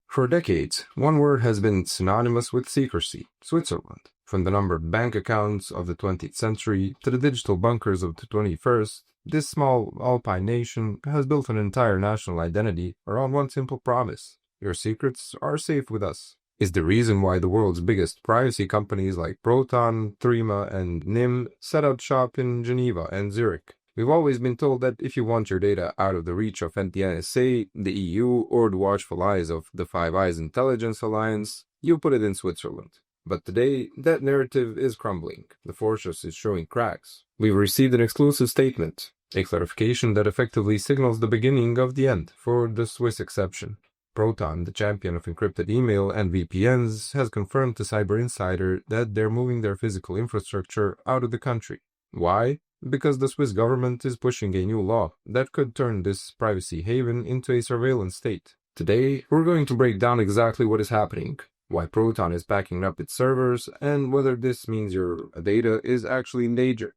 For decades, one word has been synonymous with secrecy: Switzerland. From the numbered bank accounts of the 20th century to the digital bunkers of the 21st, this small alpine nation has built an entire national identity around one simple promise: your secrets are safe with us. Is the reason why the world's biggest privacy companies like Proton, Threema, and NIM set out shop in Geneva and Zurich. We've always been told that if you want your data out of the reach of the NSA, the EU, or the watchful eyes of the Five Eyes Intelligence Alliance, you put it in Switzerland. But today, that narrative is crumbling. The fortress is showing cracks. We've received an exclusive statement, a clarification that effectively signals the beginning of the end for the Swiss exception. Proton, the champion of encrypted email and VPNs, has confirmed to CyberInsider that they're moving their physical infrastructure out of the country. Why? Because the Swiss government is pushing a new law that could turn this privacy haven into a surveillance state. Today, we're going to break down exactly what is happening, why Proton is backing up its servers, and whether this means your data is actually in danger.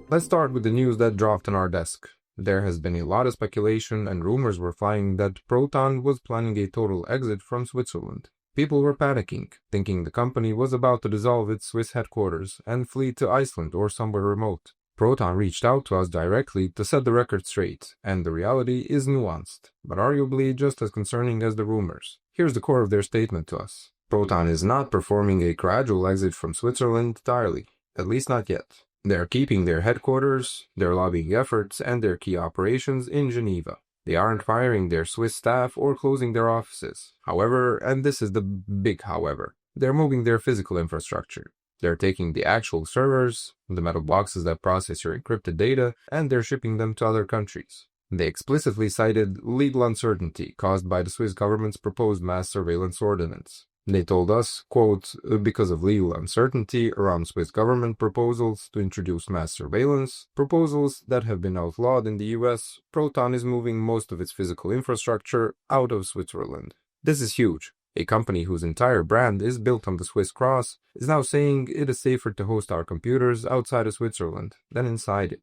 Let's start with the news that dropped on our desk. There has been a lot of speculation and rumors were flying that Proton was planning a total exit from Switzerland. People were panicking, thinking the company was about to dissolve its Swiss headquarters and flee to Iceland or somewhere remote. Proton reached out to us directly to set the record straight, and the reality is nuanced, but arguably just as concerning as the rumors. Here's the core of their statement to us. Proton is not performing a gradual exit from Switzerland entirely, at least not yet. They are keeping their headquarters, their lobbying efforts, and their key operations in Geneva. They aren't firing their Swiss staff or closing their offices. However, and this is the big however, they're moving their physical infrastructure. They're taking the actual servers, the metal boxes that process your encrypted data, and they're shipping them to other countries. They explicitly cited legal uncertainty caused by the Swiss government's proposed mass surveillance ordinance. They told us, quote, because of legal uncertainty around Swiss government proposals to introduce mass surveillance, proposals that have been outlawed in the US, Proton is moving most of its physical infrastructure out of Switzerland. This is huge. A company whose entire brand is built on the Swiss cross is now saying it is safer to host our computers outside of Switzerland than inside it.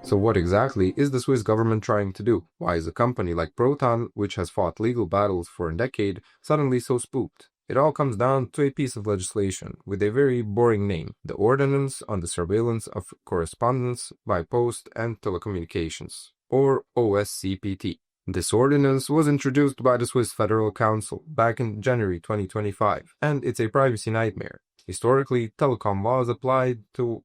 So what exactly is the Swiss government trying to do? Why is a company like Proton, which has fought legal battles for a decade, suddenly so spooked? It all comes down to a piece of legislation with a very boring name: the Ordinance on the Surveillance of Correspondence by Post and Telecommunications, or OSCPT. This ordinance was introduced by the Swiss Federal Council back in January 2025, and it's a privacy nightmare. Historically, telecom laws applied to,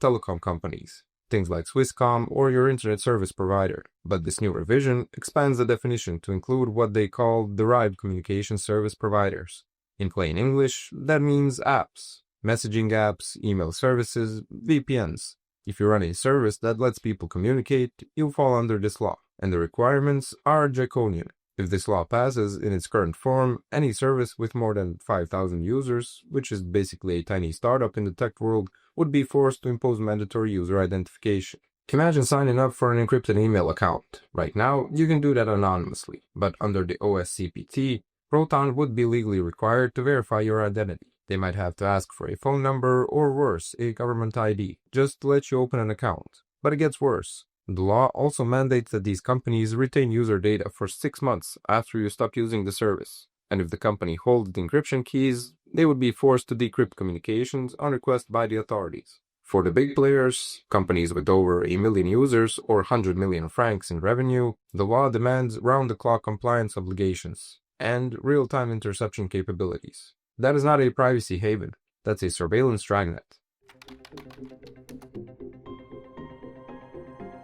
telecom companies, things like Swisscom or your internet service provider. But this new revision expands the definition to include what they call derived communication service providers. In plain English, that means apps, messaging apps, email services, VPNs. If you run a service that lets people communicate, you fall under this law, and the requirements are draconian. If this law passes in its current form, any service with more than 5,000 users, which is basically a tiny startup in the tech world, would be forced to impose mandatory user identification. Imagine signing up for an encrypted email account. Right now, you can do that anonymously, but under the OSCPT, Proton would be legally required to verify your identity. They might have to ask for a phone number or worse, a government ID, just to let you open an account. But it gets worse. The law also mandates that these companies retain user data for 6 months after you stop using the service. And if the company holds the encryption keys, they would be forced to decrypt communications on request by the authorities. For the big players, companies with over 1 million users or 100 million francs in revenue, the law demands round-the-clock compliance obligations and real-time interception capabilities. That is not a privacy haven, that's a surveillance dragnet.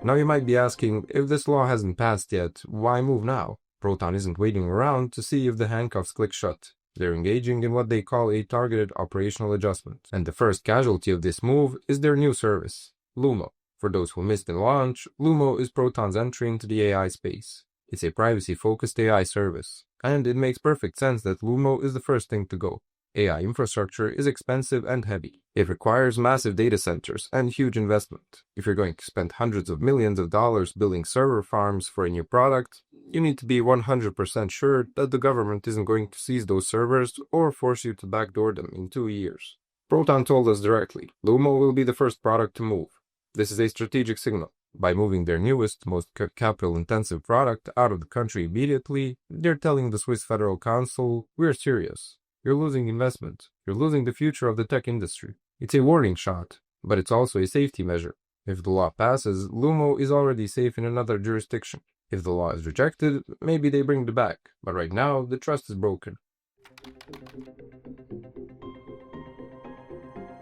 Now you might be asking, if this law hasn't passed yet, why move now? Proton isn't waiting around to see if the handcuffs click shut. They're engaging in what they call a targeted operational adjustment. And the first casualty of this move is their new service, Lumo. For those who missed the launch, Lumo is Proton's entry into the AI space. It's a privacy-focused AI service, and it makes perfect sense that Lumo is the first thing to go. AI infrastructure is expensive and heavy. It requires massive data centers and huge investment. If you're going to spend hundreds of millions of dollars building server farms for a new product, you need to be 100% sure that the government isn't going to seize those servers or force you to backdoor them in 2 years. Proton told us directly, Lumo will be the first product to move. This is a strategic signal. By moving their newest, most capital-intensive product out of the country immediately, they're telling the Swiss Federal Council, we're serious. You're losing investment. You're losing the future of the tech industry. It's a warning shot, but it's also a safety measure. If the law passes, Lumo is already safe in another jurisdiction. If the law is rejected, maybe they bring it back, but right now, the trust is broken.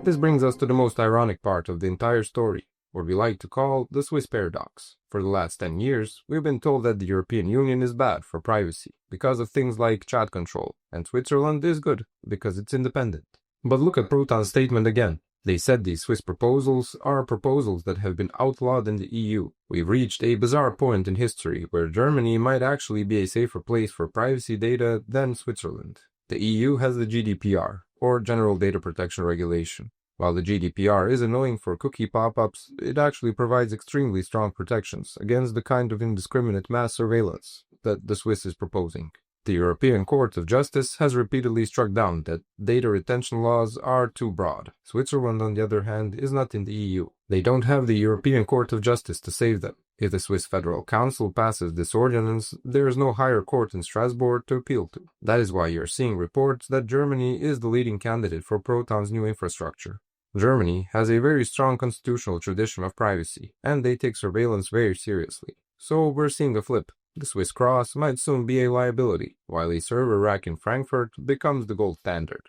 This brings us to the most ironic part of the entire story, what we like to call the Swiss paradox. For the last 10 years, we've been told that the European Union is bad for privacy because of things like chat control, and Switzerland is good because it's independent. But look at Proton's statement again. They said these Swiss proposals are proposals that have been outlawed in the EU. We've reached a bizarre point in history where Germany might actually be a safer place for privacy data than Switzerland. The EU has the GDPR, or General Data Protection Regulation. While the GDPR is annoying for cookie pop-ups, it actually provides extremely strong protections against the kind of indiscriminate mass surveillance that the Swiss is proposing. The European Court of Justice has repeatedly struck down that data retention laws are too broad. Switzerland, on the other hand, is not in the EU. They don't have the European Court of Justice to save them. If the Swiss Federal Council passes this ordinance, there is no higher court in Strasbourg to appeal to. That is why you're seeing reports that Germany is the leading candidate for Proton's new infrastructure. Germany has a very strong constitutional tradition of privacy, and they take surveillance very seriously. So we're seeing a flip. The Swiss cross might soon be a liability, while a server rack in Frankfurt becomes the gold standard.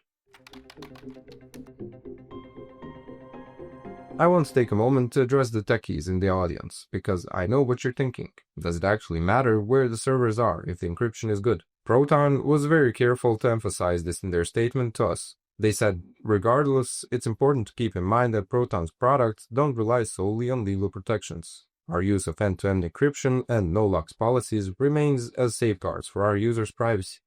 I want to take a moment to address the techies in the audience, because I know what you're thinking. Does it actually matter where the servers are if the encryption is good? Proton was very careful to emphasize this in their statement to us. They said, regardless, it's important to keep in mind that Proton's products don't rely solely on legal protections. Our use of end-to-end encryption and no-locks policies remains as safeguards for our users' privacy.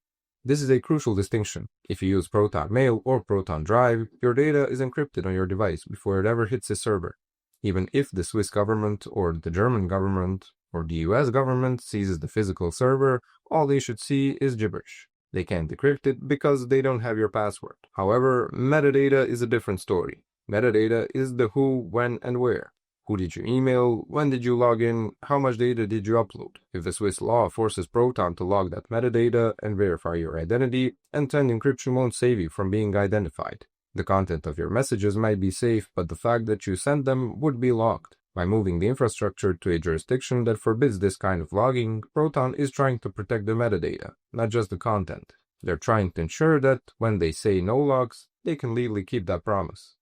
This is a crucial distinction. If you use Proton Mail or Proton Drive, your data is encrypted on your device before it ever hits a server. Even if the Swiss government or the German government or the US government seizes the physical server, all they should see is gibberish. They can't decrypt it because they don't have your password. However, metadata is a different story. Metadata is the who, when, and where. Who did you email? When did you log in? How much data did you upload? If the Swiss law forces Proton to log that metadata and verify your identity, end-to-end encryption won't save you from being identified. The content of your messages might be safe, but the fact that you sent them would be logged. By moving the infrastructure to a jurisdiction that forbids this kind of logging, Proton is trying to protect the metadata, not just the content. They're trying to ensure that, when they say no logs, they can legally keep that promise.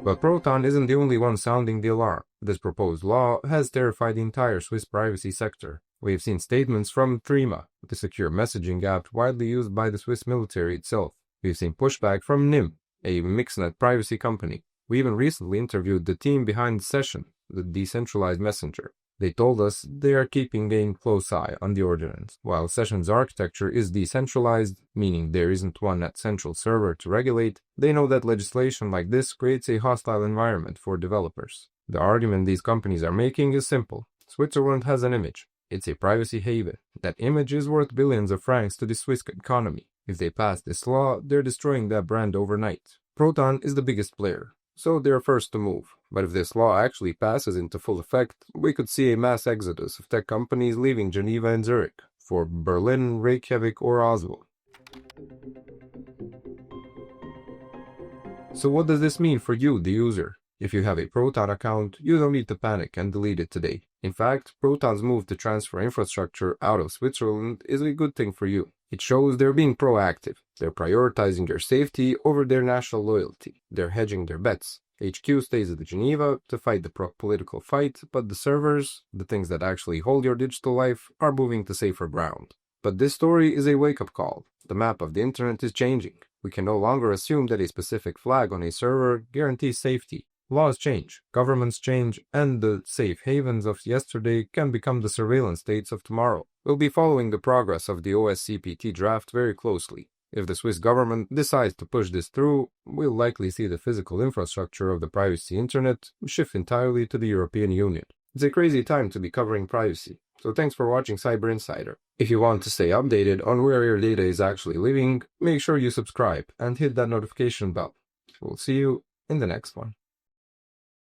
But Proton isn't the only one sounding the alarm. This proposed law has terrified the entire Swiss privacy sector. We have seen statements from Trima, the secure messaging app widely used by the Swiss military itself. We've seen pushback from NIM, a mixed-net privacy company. We even recently interviewed the team behind Session, the decentralized messenger. They told us they are keeping a close eye on the ordinance. While Session's architecture is decentralized, meaning there isn't one net central server to regulate, they know that legislation like this creates a hostile environment for developers. The argument these companies are making is simple. Switzerland has an image. It's a privacy haven. That image is worth billions of francs to the Swiss economy. If they pass this law, they're destroying that brand overnight. Proton is the biggest player, so they're first to move. But if this law actually passes into full effect, we could see a mass exodus of tech companies leaving Geneva and Zurich for Berlin, Reykjavik, or Oslo. So what does this mean for you, the user? If you have a Proton account, you don't need to panic and delete it today. In fact, Proton's move to transfer infrastructure out of Switzerland is a good thing for you. It shows they're being proactive. They're prioritizing your safety over their national loyalty. They're hedging their bets. HQ stays at Geneva to fight the political fight, but the servers, the things that actually hold your digital life, are moving to safer ground. But this story is a wake-up call. The map of the internet is changing. We can no longer assume that a specific flag on a server guarantees safety. Laws change, governments change, and the safe havens of yesterday can become the surveillance states of tomorrow. We'll be following the progress of the OSCPT draft very closely. If the Swiss government decides to push this through, we'll likely see the physical infrastructure of the privacy internet shift entirely to the European Union. It's a crazy time to be covering privacy, so thanks for watching CyberInsider. If you want to stay updated on where your data is actually living, make sure you subscribe and hit that notification bell. We'll see you in the next one.